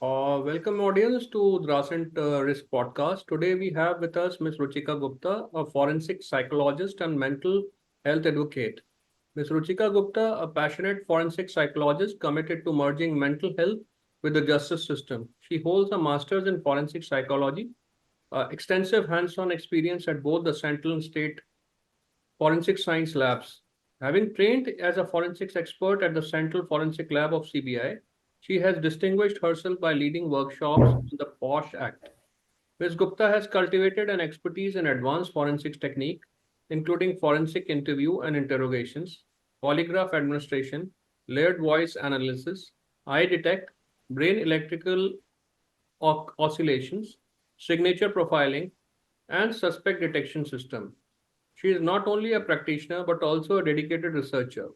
Welcome audience to Drascent Risk Podcast. Today we have with us Ms. Ruchika Gupta, a forensic psychologist and mental health advocate. Ms. Ruchika Gupta, a passionate forensic psychologist committed to merging mental health with the justice system. She holds a master's in forensic psychology, extensive hands-on experience at both the central and state forensic science labs. Having trained as a forensics expert at the Central Forensic Lab of CBI, she has distinguished herself by leading workshops on the POSH Act. Ms. Gupta has cultivated an expertise in advanced forensics technique, including forensic interview and interrogations, polygraph administration, layered voice analysis, eye detect, brain electrical oscillations, signature profiling, and suspect detection system. She is not only a practitioner but also a dedicated researcher.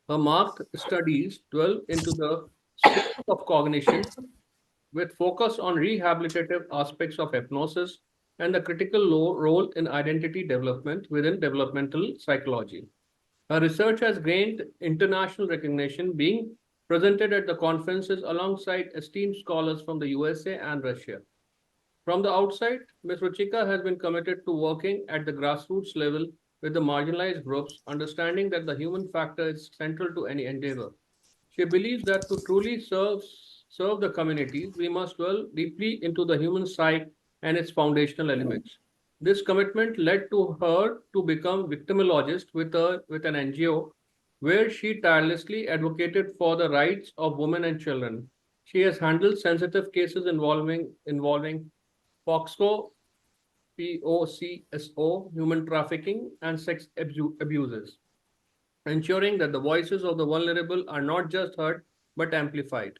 Her marked studies dwell into the spheres of cognition with focus on rehabilitative aspects of hypnosis and the critical role in identity development within developmental psychology. Her research has gained international recognition, being presented at the conferences alongside esteemed scholars from the USA and Russia. From the outside, Ms. Ruchika has been committed to working at the grassroots level with the marginalized groups, understanding that the human factor is central to any endeavor. She believes that to truly serve the communities, we must dwell deeply into the human psyche and its foundational elements. This commitment led to her to become victimologist with an NGO where she tirelessly advocated for the rights of women and children. She has handled sensitive cases involving POXCO, POCSO, human trafficking, and sex abuses, ensuring that the voices of the vulnerable are not just heard but amplified.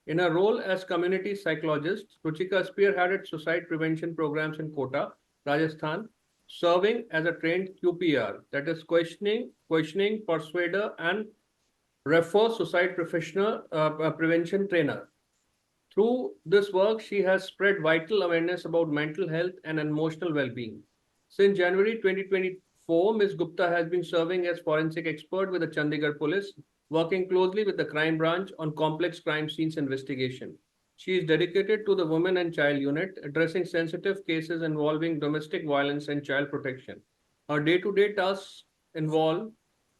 In her role as community psychologist, Ruchika spearheaded suicide prevention programs in Kota, Rajasthan, serving as a trained QPR, that is questioning, persuader, and refer suicide professional prevention trainer. Through this work, she has spread vital awareness about mental health and emotional well-being. Since January 2024, Ms. Gupta has been serving as forensic expert with the Chandigarh Police, working closely with the crime branch on complex crime scenes investigation. She is dedicated to the Women and Child Unit, addressing sensitive cases involving domestic violence and child protection. Her day-to-day tasks involve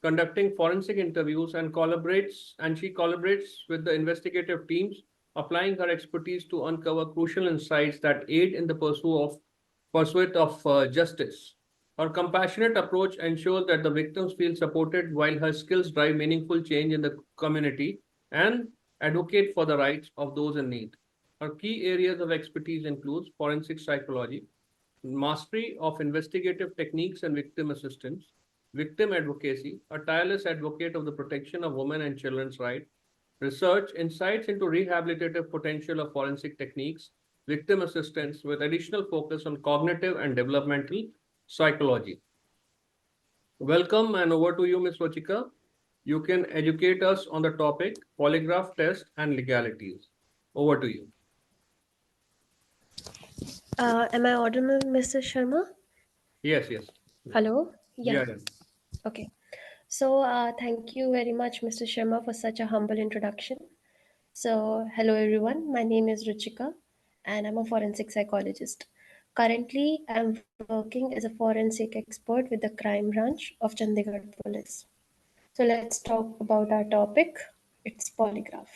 conducting forensic interviews and she collaborates with the investigative teams, applying her expertise to uncover crucial insights that aid in the pursuit of justice. Her compassionate approach ensures that the victims feel supported while her skills drive meaningful change in the community and advocate for the rights of those in need. Her key areas of expertise include forensic psychology, mastery of investigative techniques and victim assistance, victim advocacy, a tireless advocate of the protection of women and children's rights, research, insights into rehabilitative potential of forensic techniques, victim assistance with additional focus on cognitive and developmental psychology. Welcome and over to you, Ms. Rochika. You can educate us on the topic polygraph test and legalities. Over to you. Am I audible, Mr. Sharma? Yes, yes. Hello? Yeah. Yeah, yeah. Okay. So, thank you very much, Mr. Sharma, for such a humble introduction. So, hello everyone. My name is Ruchika, and I'm a forensic psychologist. Currently, I'm working as a forensic expert with the crime branch of Chandigarh Police. So, let's talk about our topic. It's polygraph.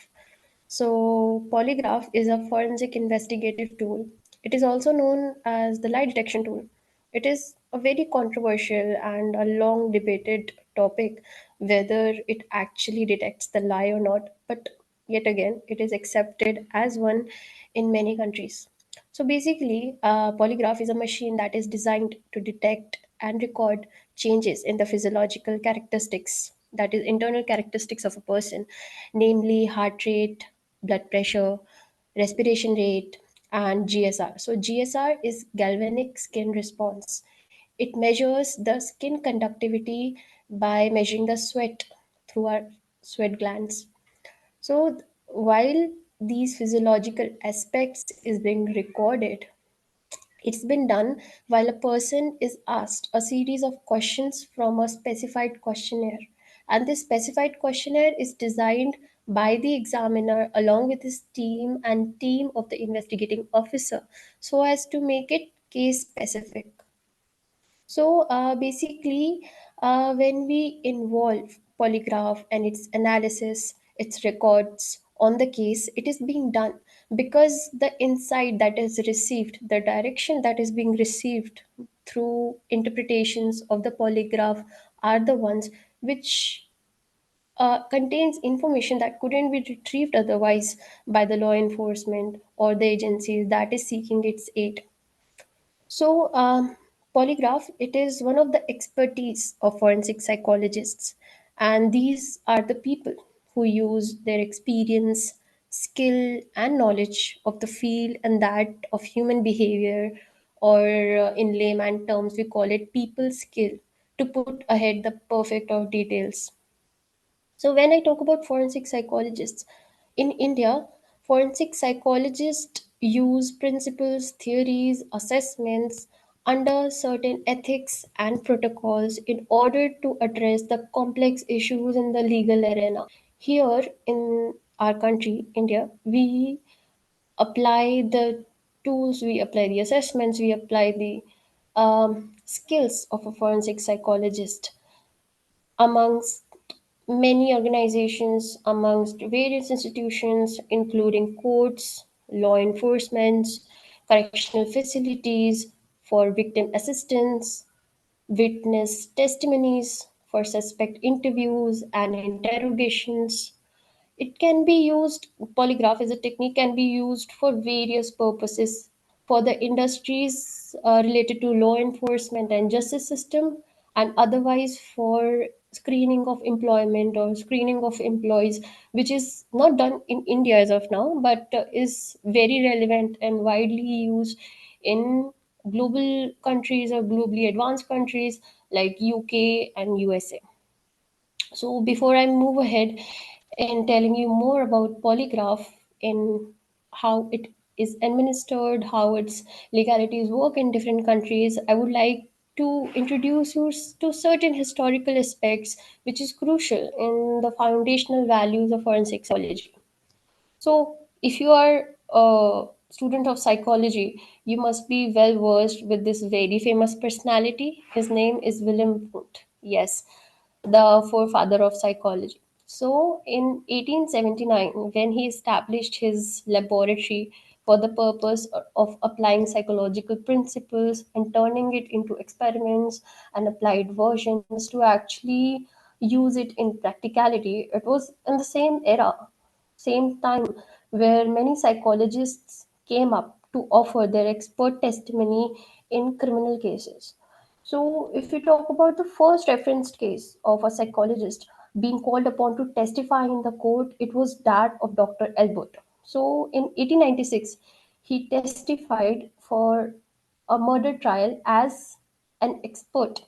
So, polygraph is a forensic investigative tool. It is also known as the lie detection tool. It is a very controversial and a long debated topic whether it actually detects the lie or not, but yet again, it is accepted as one in many countries. So, basically, a polygraph is a machine that is designed to detect and record changes in the physiological characteristics, that is, internal characteristics of a person, namely heart rate, blood pressure, respiration rate, and GSR. So, GSR is galvanic skin response. It measures the skin conductivity by measuring the sweat through our sweat glands. So, while these physiological aspects is being recorded, it's been done while a person is asked a series of questions from a specified questionnaire. And this specified questionnaire is designed by the examiner along with his team and team of the investigating officer so as to make it case specific. So basically, when we involve polygraph and its analysis, its records on the case, it is being done because the insight that is received, the direction that is being received through interpretations of the polygraph are the ones which contains information that couldn't be retrieved otherwise by the law enforcement or the agencies that is seeking its aid. So, polygraph, it is one of the expertise of forensic psychologists, and these are the people who use their experience, skill, and knowledge of the field and that of human behavior, or in layman terms, we call it people skill, to put ahead the perfect of details. So, when I talk about forensic psychologists, in India, forensic psychologists use principles, theories, assessments under certain ethics and protocols in order to address the complex issues in the legal arena. Here in our country, India, we apply the tools, we apply the assessments, we apply the skills of a forensic psychologist amongst many organizations, amongst various institutions, including courts, law enforcement, correctional facilities, for victim assistance, witness testimonies, for suspect interviews and interrogations. It can be used, polygraph as a technique can be used for various purposes for the industries related to law enforcement and justice system, and otherwise for screening of employment or screening of employees, which is not done in India as of now, but is very relevant and widely used in global countries or globally advanced countries like UK and USA. So before I move ahead in telling you more about polygraph in how it is administered, how its legalities work in different countries, I would like to introduce you to certain historical aspects which is crucial in the foundational values of forensic psychology. So, if you are a student of psychology, you must be well versed with this very famous personality. His name is William Wundt. Yes, the forefather of psychology. So, in 1879, when he established his laboratory for the purpose of applying psychological principles and turning it into experiments and applied versions to actually use it in practicality, it was in the same era, same time, where many psychologists came up to offer their expert testimony in criminal cases. So, if we talk about the first referenced case of a psychologist being called upon to testify in the court, it was that of Dr. Elbert. So, in 1896, he testified for a murder trial as an expert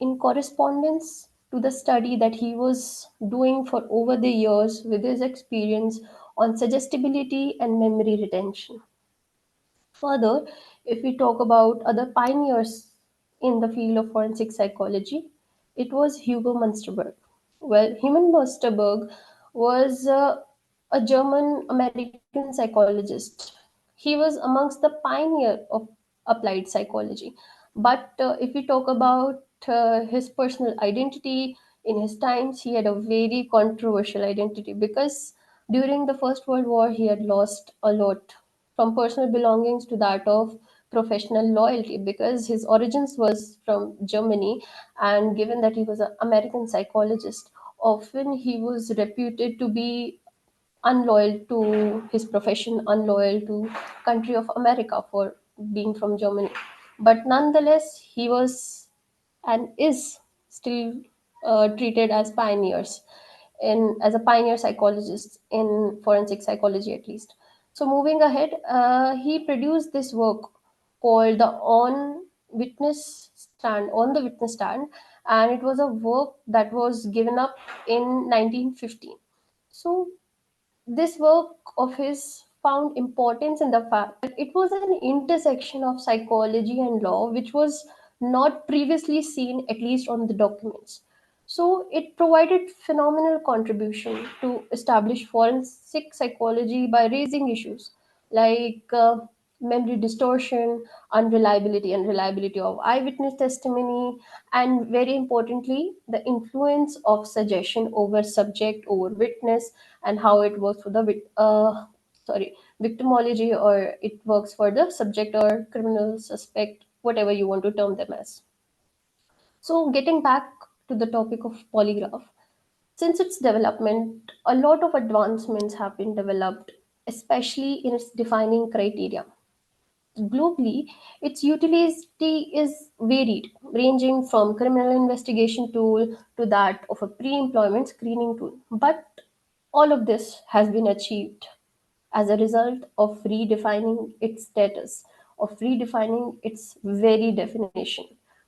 in correspondence to the study that he was doing for over the years with his experience on suggestibility and memory retention. Further, if we talk about other pioneers in the field of forensic psychology, it was Hugo Munsterberg. Well, Hugo Munsterberg was a German American psychologist. He was amongst the pioneer of applied psychology. But if we talk about his personal identity, in his times, he had a very controversial identity because during the First World War, he had lost a lot from personal belongings to that of professional loyalty because his origins was from Germany, and given that he was an American psychologist, often he was reputed to be unloyal to his profession, unloyal to country of America for being from Germany. But nonetheless, he was and is still treated as pioneers in as a pioneer psychologist in forensic psychology at least. So moving ahead, he produced this work called the on the witness stand, and it was a work that was given up in 1915. So this work of his found importance in the fact that it was an intersection of psychology and law, which was not previously seen, at least on the documents. So it provided phenomenal contribution to establish forensic psychology by raising issues like memory distortion, unreliability and reliability of eyewitness testimony, and very importantly, the influence of suggestion over subject over witness, and how it works for the victimology, or it works for the subject or criminal suspect, whatever you want to term them as. So, getting back to the topic of polygraph, since its development, a lot of advancements have been developed, especially in its defining criteria. Globally, its utility is varied, ranging from criminal investigation tool to that of a pre-employment screening tool. But all of this has been achieved as a result of redefining its status, of redefining its very definition,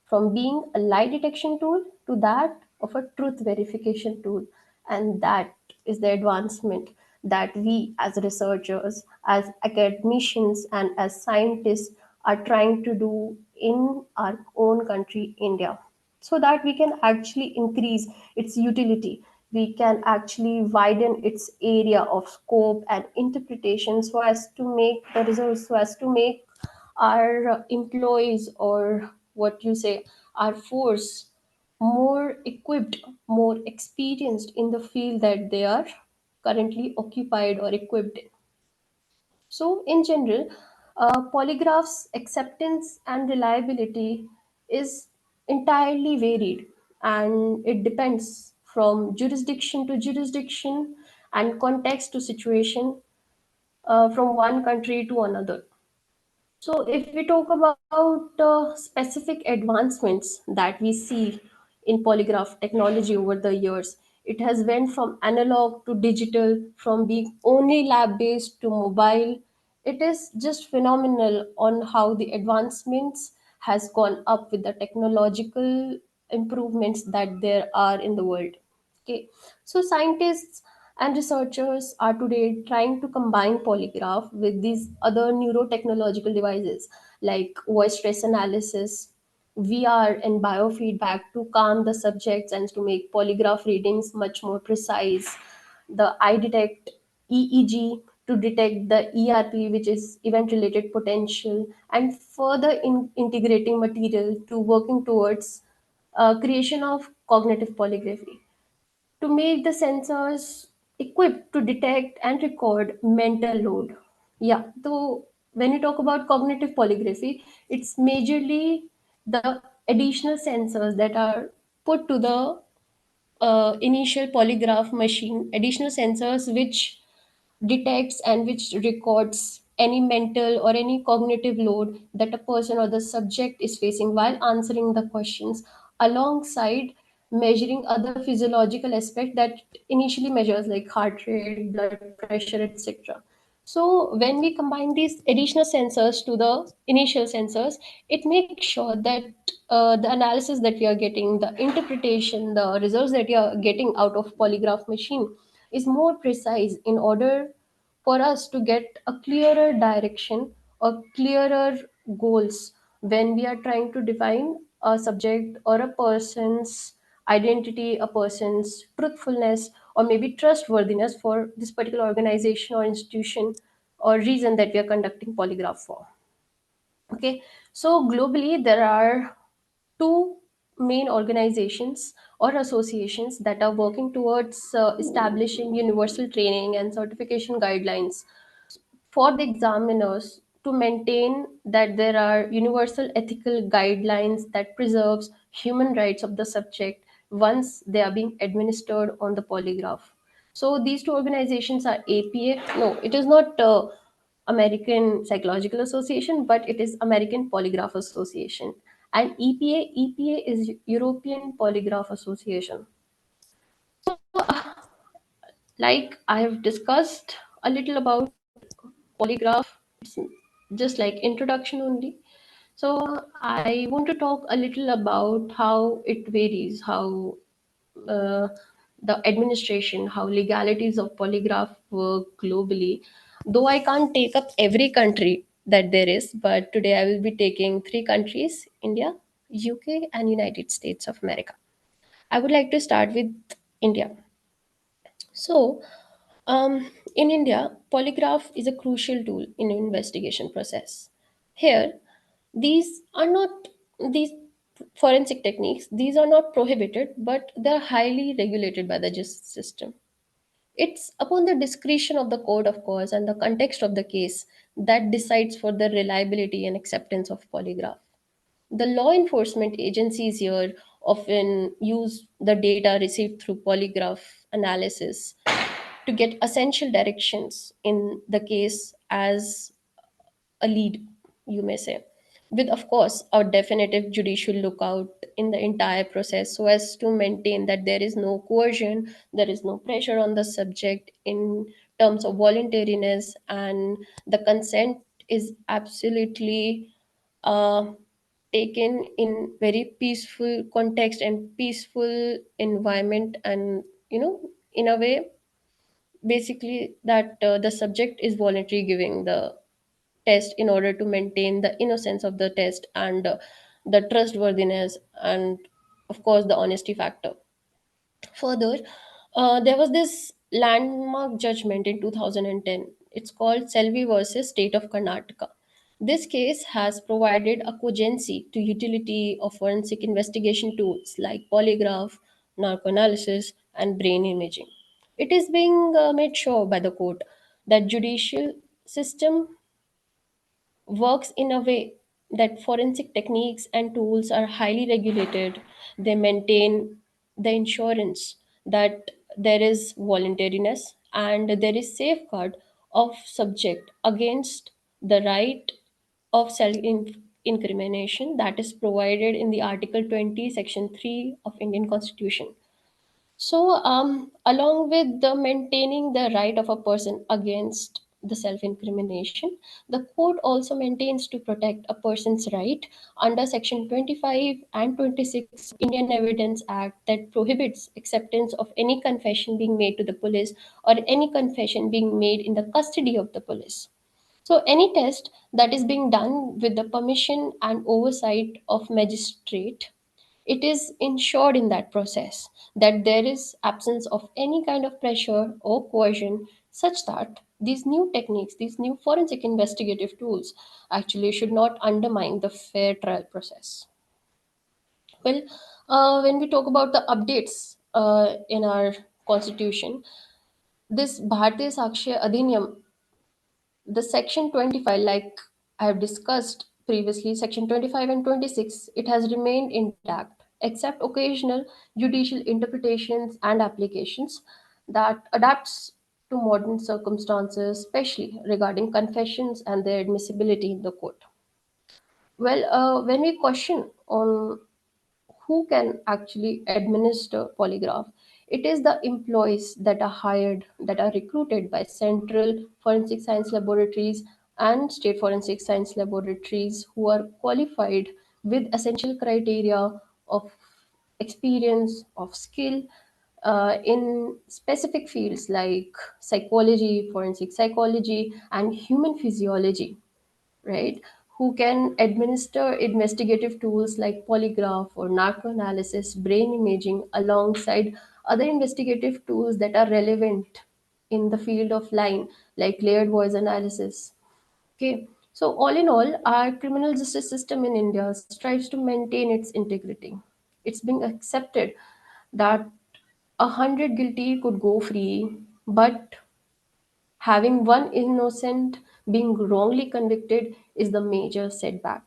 from being a lie detection tool to that of a truth verification tool. And that is the advancement that we as researchers, as academicians, and as scientists are trying to do in our own country, India, so that we can actually increase its utility, we can actually widen its area of scope and interpretation, so as to make the results, so as to make our employees, or what you say, our force, more equipped, more experienced in the field that they are currently occupied or equipped in. So, in general, polygraph's acceptance and reliability is entirely varied, and it depends from jurisdiction to jurisdiction and context to situation, from one country to another. So, if we talk about specific advancements that we see in polygraph technology over the years, it has went from analog to digital, from being only lab based to mobile. It is just phenomenal on how the advancements has gone up with the technological improvements that there are in the world. Okay, so scientists and researchers are today trying to combine polygraph with these other neurotechnological devices like voice stress analysis, VR, and biofeedback to calm the subjects and to make polygraph readings much more precise. The eye detect EEG to detect the ERP, which is event related potential, and further integrating material to working towards creation of cognitive polygraphy to make the sensors equipped to detect and record mental load. Yeah, so when you talk about cognitive polygraphy, it's majorly the additional sensors that are put to the initial polygraph machine, additional sensors which detects and which records any mental or any cognitive load that a person or the subject is facing while answering the questions, alongside measuring other physiological aspects that initially measures like heart rate, blood pressure, etc. So when we combine these additional sensors to the initial sensors, it makes sure that the analysis that we are getting, the interpretation, the results that you are getting out of polygraph machine is more precise, in order for us to get a clearer direction or clearer goals when we are trying to define a subject or a person's identity, a person's truthfulness, or maybe trustworthiness for this particular organization or institution or reason that we are conducting polygraph for. Okay, so globally there are two main organizations or associations that are working towards establishing universal training and certification guidelines for the examiners to maintain that there are universal ethical guidelines that preserves human rights of the subject once they are being administered on the polygraph. So these two organizations are APA. No, it is not American Psychological Association, but it is American Polygraph Association. And EPA is European Polygraph Association. So, like I have discussed a little about polygraph, it's just like introduction only. So I want to talk a little about how it varies, how uh, the administration, how legalities of polygraph work globally. Though I can't take up every country that there is, but today I will be taking three countries: India, UK, and United States of America. I would like to start with India. So, in India, polygraph is a crucial tool in investigation process. Here, these are not these forensic techniques. These are not prohibited, but they are highly regulated by the justice system. It's upon the discretion of the court, of course, and the context of the case that decides for the reliability and acceptance of polygraph. The law enforcement agencies here often use the data received through polygraph analysis to get essential directions in the case as a lead, you may say, with, of course, a definitive judicial lookout in the entire process so as to maintain that there is no coercion, there is no pressure on the subject in terms of voluntariness, and the consent is absolutely uh, taken in very peaceful context and peaceful environment, and in a way, basically, that the subject is voluntarily giving the test in order to maintain the innocence of the test, and the trustworthiness, and of course the honesty factor. Further, there was this landmark judgment in 2010. It's called Selvi versus State of Karnataka. This case has provided a cogency to utility of forensic investigation tools like polygraph, narcoanalysis, and brain imaging. It is being made sure by the court that judicial system works in a way that forensic techniques and tools are highly regulated. They maintain the insurance that there is voluntariness and there is safeguard of subject against the right of self incrimination that is provided in the Article 20, Section 3 of Indian Constitution. So, along with the maintaining the right of a person against the self incrimination, the court also maintains to protect a person's right under Section 25 and 26 Indian Evidence Act that prohibits acceptance of any confession being made to the police or any confession being made in the custody of the police. So, any test that is being done with the permission and oversight of magistrate, it is ensured in that process that there is absence of any kind of pressure or coercion, such that these new techniques, these new forensic investigative tools actually should not undermine the fair trial process. Well, when we talk about the updates in our constitution, this Bharatiya Sakshi Adhiniyam, the section 25, like I have discussed previously, section 25 and 26, it has remained intact except occasional judicial interpretations and applications that adapts to modern circumstances, especially regarding confessions and their admissibility in the court. Well, when we question on who can actually administer polygraph, it is the employees that are hired, that are recruited by central forensic science laboratories and state forensic science laboratories, who are qualified with essential criteria of experience, of skill, in specific fields like psychology, forensic psychology, and human physiology, right? Who can administer investigative tools like polygraph or narcoanalysis, brain imaging, alongside other investigative tools that are relevant in the field of line, like layered voice analysis. Okay, so all in all, our criminal justice system in India strives to maintain its integrity. It's being accepted that 100 guilty could go free, but having one innocent being wrongly convicted is the major setback.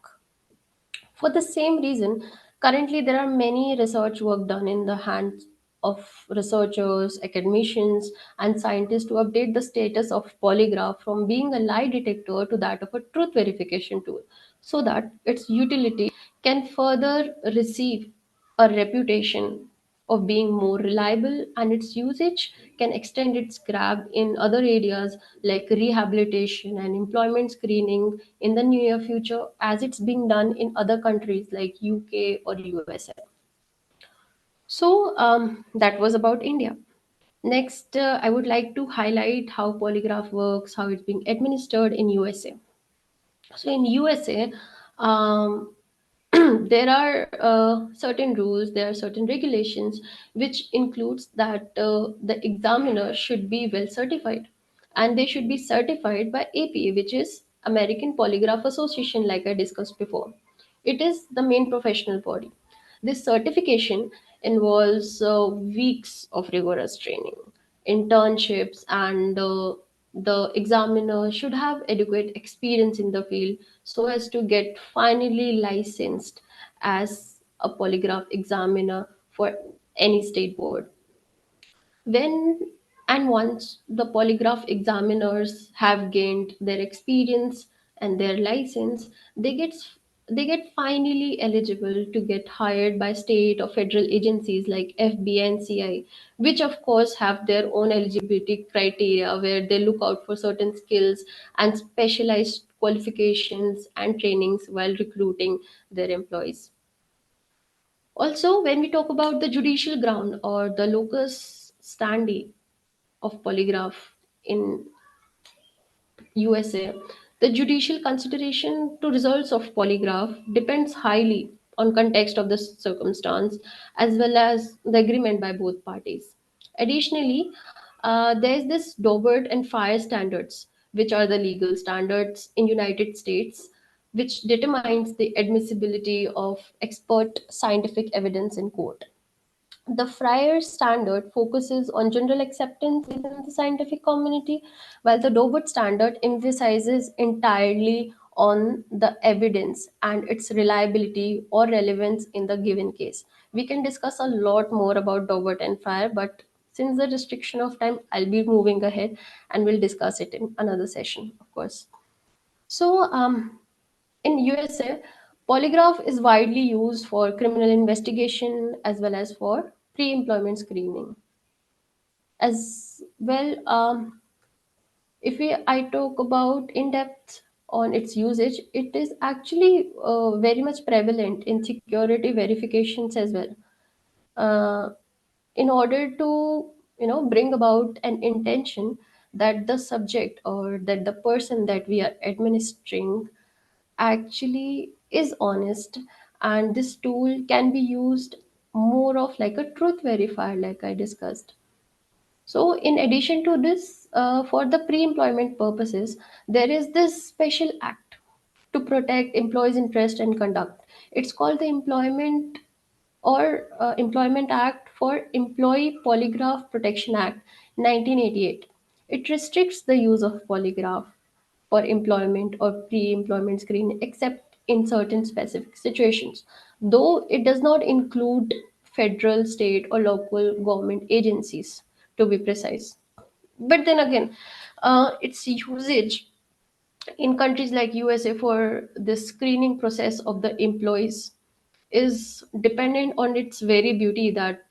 For the same reason, currently there are many research work done in the hands of researchers, academicians, and scientists to update the status of polygraph from being a lie detector to that of a truth verification tool, so that its utility can further receive a reputation of being more reliable, and its usage can extend its grab in other areas like rehabilitation and employment screening in the near future, as it's being done in other countries like UK or USA. So that was about India. Next, I would like to highlight how polygraph works, how it's being administered in USA. So in USA, um, there are certain rules, there are certain regulations, which includes that the examiner should be well certified, and they should be certified by APA, which is American Polygraph Association, like I discussed before. It is the main professional body. This certification involves weeks of rigorous training, internships, and the examiner should have adequate experience in the field so as to get finally licensed as a polygraph examiner for any state board. When and once the polygraph examiners have gained their experience and their license, they get they get finally eligible to get hired by state or federal agencies like FBI and CI, which of course have their own eligibility criteria where they look out for certain skills and specialized qualifications and trainings while recruiting their employees. Also, when we talk about the judicial ground or the locus standi of polygraph in USA, the judicial consideration to results of polygraph depends highly on context of the circumstance as well as the agreement by both parties. Additionally, there is this Daubert and Fire standards, which are the legal standards in United States, which determines the admissibility of expert scientific evidence in court. The Friar Standard focuses on general acceptance within the scientific community, while the Dobert Standard emphasizes entirely on the evidence and its reliability or relevance in the given case. We can discuss a lot more about Dobert and Friar, but since the restriction of time, I'll be moving ahead and we'll discuss it in another session, of course. So, in USA, polygraph is widely used for criminal investigation as well as for pre-employment screening. As well, if I talk about in depth on its usage, it is actually very much prevalent in security verifications as well. Uh, in order to bring about an intention that the subject or that the person that we are administering actually is honest, and this tool can be used more of like a truth verifier like I discussed. So in addition to this, for the pre-employment purposes, there is this special act to protect employees interest and conduct. It's called the Employment Act for Employee Polygraph Protection Act 1988. It restricts the use of polygraph for employment or pre-employment screening except in certain specific situations, though it does not include federal, state, or local government agencies, to be precise. But then again, its usage in countries like USA for the screening process of the employees is dependent on its very beauty that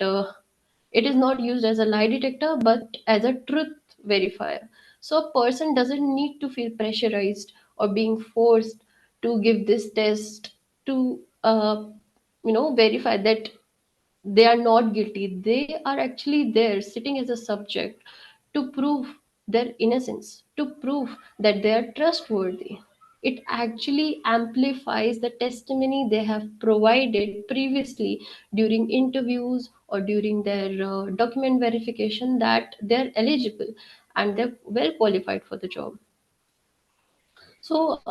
it is not used as a lie detector but as a truth verifier. So a person doesn't need to feel pressurized or being forced to give this test to verify that they are not guilty. They are actually there sitting as a subject to prove their innocence, to prove that they are trustworthy. It actually amplifies the testimony they have provided previously during interviews or during their document verification that they're eligible and they're well qualified for the job. So,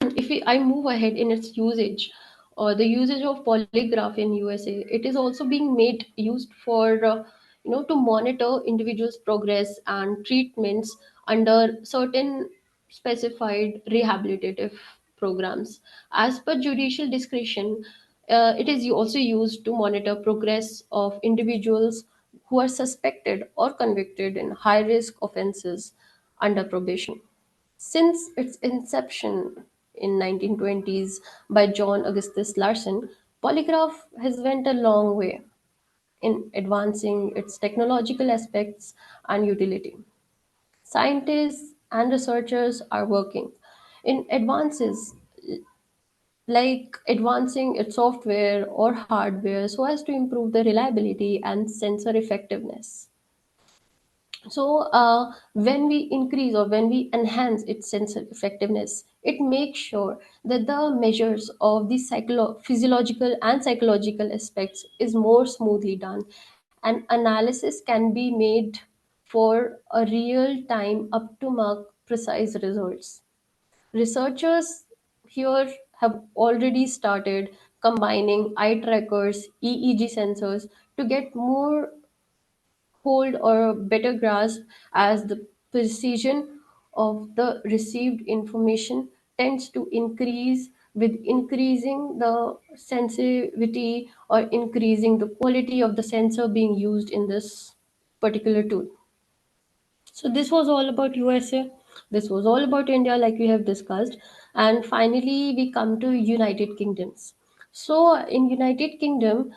if I move ahead in its usage, the usage of polygraph in USA, it is also being made used for to monitor individuals' progress and treatments under certain specified rehabilitative programs. As per judicial discretion, it is also used to monitor progress of individuals who are suspected or convicted in high risk offenses under probation. Since its inception in 1920s by John Augustus Larson, polygraph has went a long way in advancing its technological aspects and utility. Scientists and researchers are working in advances like advancing its software or hardware so as to improve the reliability and sensor effectiveness. So when we increase or when we enhance its sensor effectiveness, it makes sure that the measures of the physiological and psychological aspects is more smoothly done, and analysis can be made for a real time up to mark precise results. Researchers here have already started combining eye trackers, EEG sensors to get more hold or better grasp, as the precision of the received information tends to increase with increasing the sensitivity or increasing the quality of the sensor being used in this particular tool. So this was all about USA. This was all about India, like we have discussed. And finally, we come to United Kingdoms. So in United Kingdom,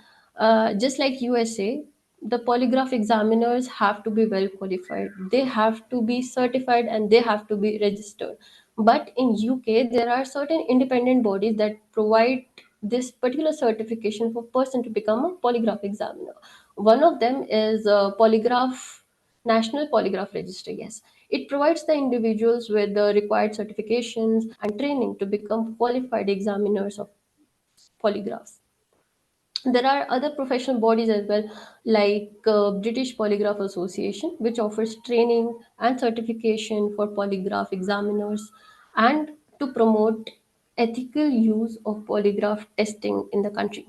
just like USA, the polygraph examiners have to be well qualified. They have to be certified and they have to be registered. But in UK, there are certain independent bodies that provide this particular certification for person to become a polygraph examiner. One of them is polygraph National Polygraph Register, yes. It provides the individuals with the required certifications and training to become qualified examiners of polygraphs. There are other professional bodies as well, like British Polygraph Association, which offers training and certification for polygraph examiners and to promote ethical use of polygraph testing in the country.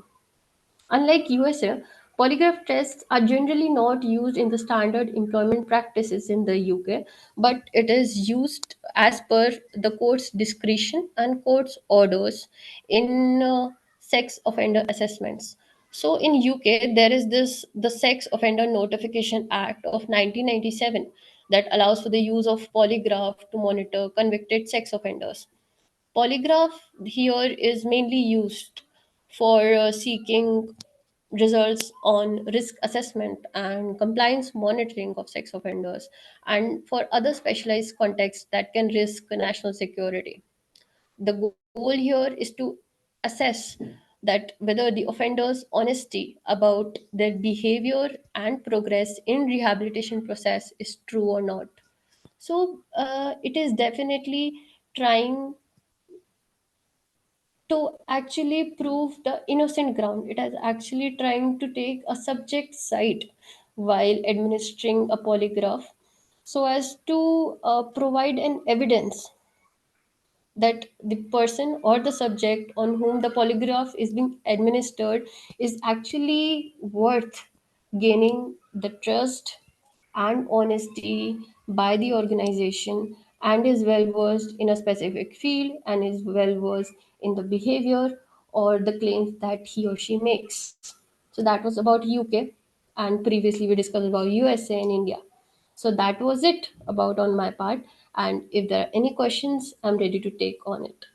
Unlike USA, polygraph tests are generally not used in the standard employment practices in the UK, but it is used as per the court's discretion and court's orders in sex offender assessments. So in UK, there is this the Sex Offender Notification Act of 1997 that allows for the use of polygraph to monitor convicted sex offenders. Polygraph here is mainly used for seeking results on risk assessment and compliance monitoring of sex offenders, and for other specialized contexts that can risk national security. The goal here is to assess that whether the offender's honesty about their behavior and progress in rehabilitation process is true or not. So it is definitely trying to actually prove the innocent ground. It is actually trying to take a subject side while administering a polygraph so as to provide an evidence that the person or the subject on whom the polygraph is being administered is actually worth gaining the trust and honesty by the organization and is well versed in a specific field and is well versed in the behavior or the claims that he or she makes. So that was about UK, and previously we discussed about USA and India. So that was it about on my part. And if there are any questions, I'm ready to take on it.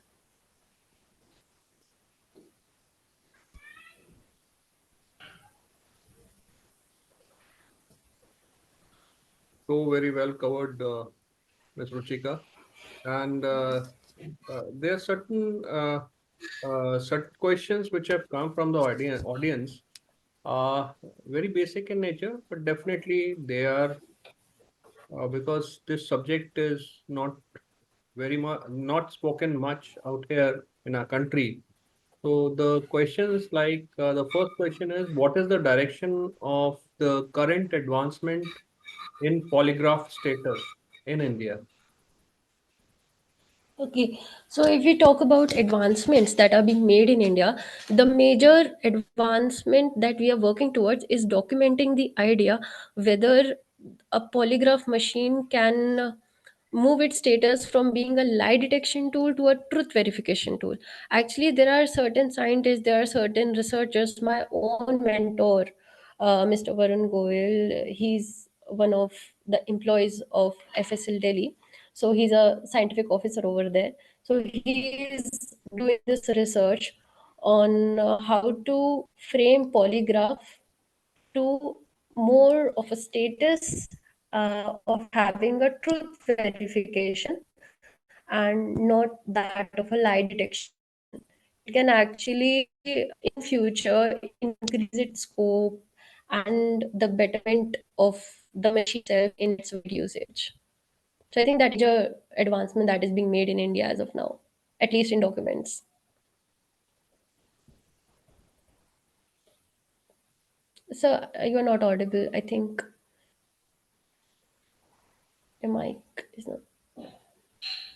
So very well covered, Ms. Ruchika. And there are certain questions which have come from the audience, uh, very basic in nature, but definitely they are because this subject is not spoken much out here in our country. So the questions like the first question is, what is the direction of the current advancement in polygraph status in India? Okay, so if we talk about advancements that are being made in India, the major advancement that we are working towards is documenting the idea whether a polygraph machine can move its status from being a lie detection tool to a truth verification tool. Actually, there are certain scientists, there are certain researchers. My own mentor, Mr. Varun Goyal, he's one of the employees of FSL Delhi. So he's a scientific officer over there. So he's doing this research on how to frame polygraph to more of a status of having a truth verification and not that of a lie detection. It can actually, in future, increase its scope and the betterment of the machine itself in its wide usage. So I think that is a advancement that is being made in India as of now, at least in documents. So you are not audible. I think your mic is not.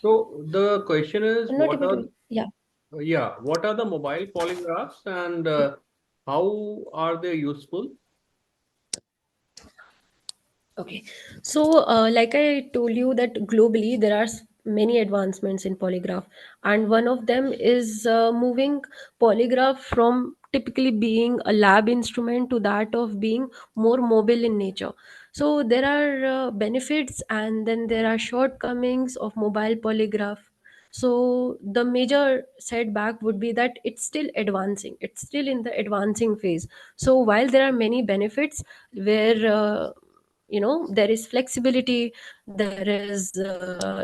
So the question is, I'm not what able are to. Yeah. what are the mobile polygraphs and how are they useful? Okay. So, like I told you that globally there are many advancements in polygraph, and one of them is moving polygraph from typically being a lab instrument to that of being more mobile in nature. So there are benefits and then there are shortcomings of mobile polygraph. So the major setback would be that it's still advancing. It's still in the advancing phase. So while there are many benefits where there is flexibility, there is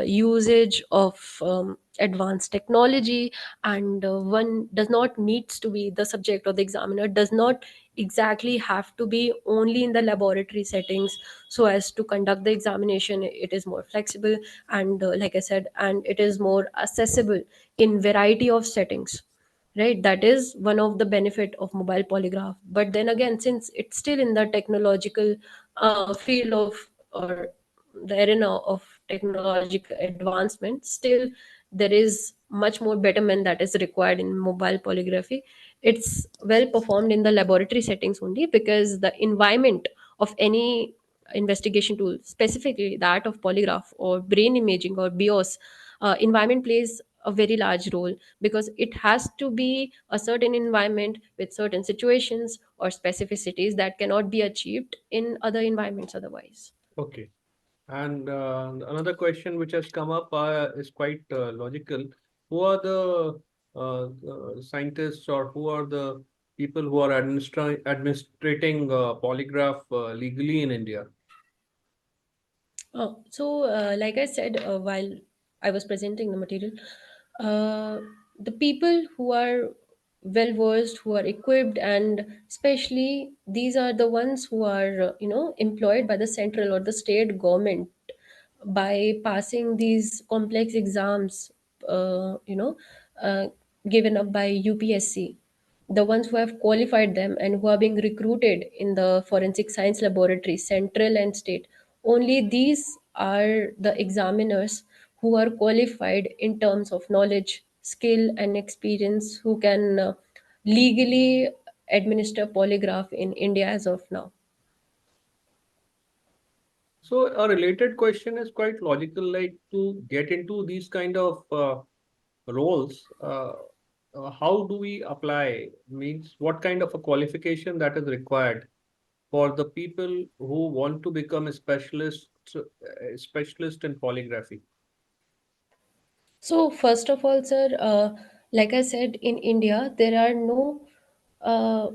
usage of advanced technology, and one does not needs to be the subject or the examiner does not exactly have to be only in the laboratory settings so as to conduct the examination. It is more flexible, and like I said, and it is more accessible in variety of settings, right? That is one of the benefit of mobile polygraph. But then again, since it's still in the technological field of, or the arena of technological advancement, still there is much more betterment that is required in mobile polygraphy. It's well performed in the laboratory settings only because the environment of any investigation tool, specifically that of polygraph or brain imaging or bios, environment plays a very large role, because it has to be a certain environment with certain situations or specificities that cannot be achieved in other environments otherwise. Okay. And another question which has come up is quite logical. Who are the scientists or who are the people who are administrating polygraph legally in India? Like I said, while I was presenting the material, uh, the people who are well versed, who are equipped, and especially these are the ones who are, employed by the central or the state government by passing these complex exams, uh, given up by UPSC, the ones who have qualified them and who are being recruited in the forensic science laboratory, central and state. Only these are the examiners who are qualified in terms of knowledge, skill, and experience, who can legally administer polygraph in India as of now. So a related question is quite logical, like to get into these kind of roles, how do we apply? Means what kind of a qualification that is required for the people who want to become a specialist in polygraphy? So, first of all, sir, like I said, in India, there are no uh,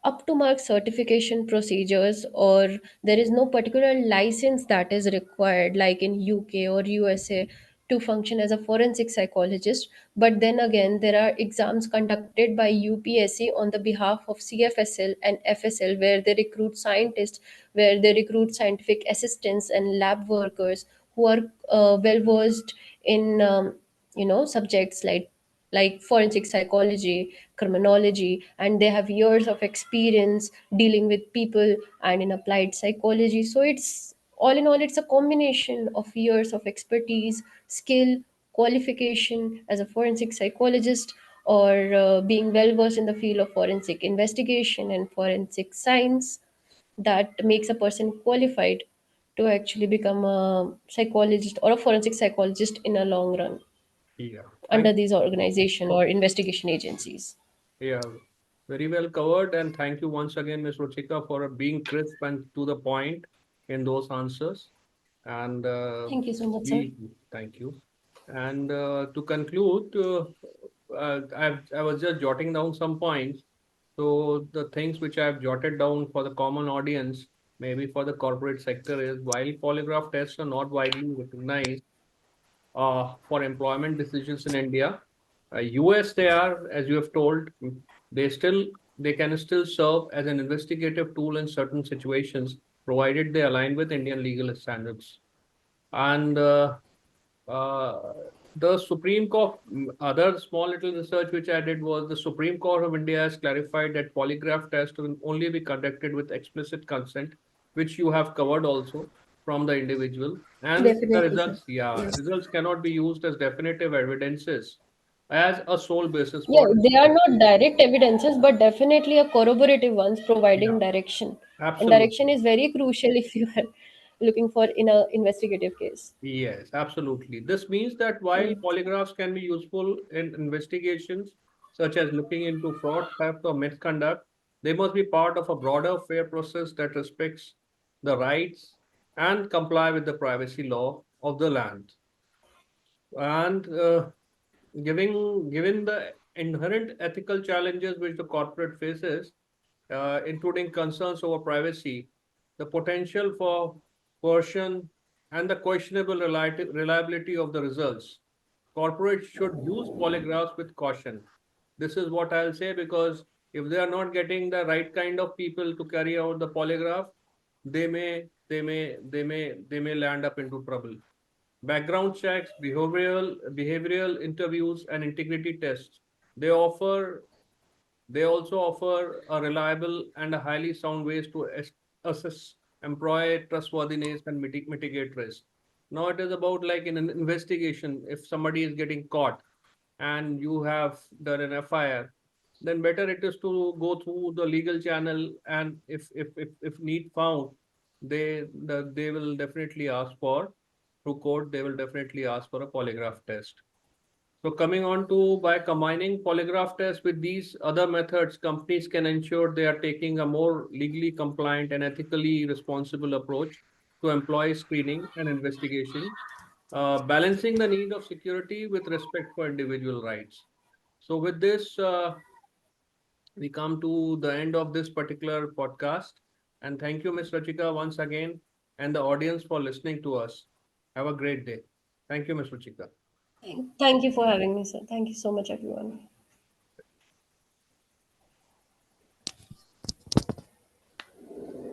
up to mark certification procedures, or there is no particular license that is required, like in UK or USA, to function as a forensic psychologist. But then again, there are exams conducted by UPSC on the behalf of CFSL and FSL, where they recruit scientists, where they recruit scientific assistants and lab workers who are well versed in subjects like forensic psychology, criminology, and they have years of experience dealing with people and in applied psychology. So it's all in all, it's a combination of years of expertise, skill, qualification as a forensic psychologist, or being well versed in the field of forensic investigation and forensic science, that makes a person qualified to actually become a psychologist or a forensic psychologist in a long run Yeah, under thank these organization or investigation agencies. yeah, very well covered. And thank you once again, Ms. Ruchika, for being crisp and to the point in those answers. And Thank you so much, sir. we thank you. And to conclude, I was just jotting down some points. So the things which I've jotted down for the common audience, maybe for the corporate sector, is while polygraph tests are not widely recognized for employment decisions in India, US they are, as you have told, they can still serve as an investigative tool in certain situations, provided they align with Indian legal standards. And uh, the Supreme Court, other small little research which I did was the Supreme Court of India has clarified that polygraph test will only be conducted with explicit consent, which you have covered also from the individual. And the Definitely, sir. results, yeah, Yes. results cannot be used as definitive evidences as a sole basis Yeah, for they are decision. not direct evidences, but definitely a corroborative ones providing Yeah, direction. And direction absolutely. is very crucial if you are looking for in a investigative case. Yes, absolutely. This means that while Mm. polygraphs can be useful in investigations, such as looking into fraud, theft, or misconduct, they must be part of a broader, fair process that respects the rights and comply with the privacy law of the land. And given the inherent ethical challenges which the corporate faces, including concerns over privacy, the potential for coercion, and the questionable reliability of the results, corporates should use polygraphs with caution. This is what I'll say, because if they are not getting the right kind of people to carry out the polygraph, they may land up into trouble. Background checks, behavioral interviews, and integrity tests. They offer they also offer a reliable and a highly sound ways to assess employee trustworthiness and mitigate risk. Now it is about like in an investigation, if somebody is getting caught and you have done an FIR, then better it is to go through the legal channel, and if need found, they will definitely ask for through court. They will definitely ask for a polygraph test. So coming on to, by combining polygraph tests with these other methods, companies can ensure they are taking a more legally compliant and ethically responsible approach to employee screening and investigation, balancing the need of security with respect for individual rights. So with this, we come to the end of this particular podcast. And thank you, Ms. Rachika, once again, and the audience for listening to us. Have a great day. Thank you, Ms. Rachika. Thank you for having me, sir. Thank you so much, everyone.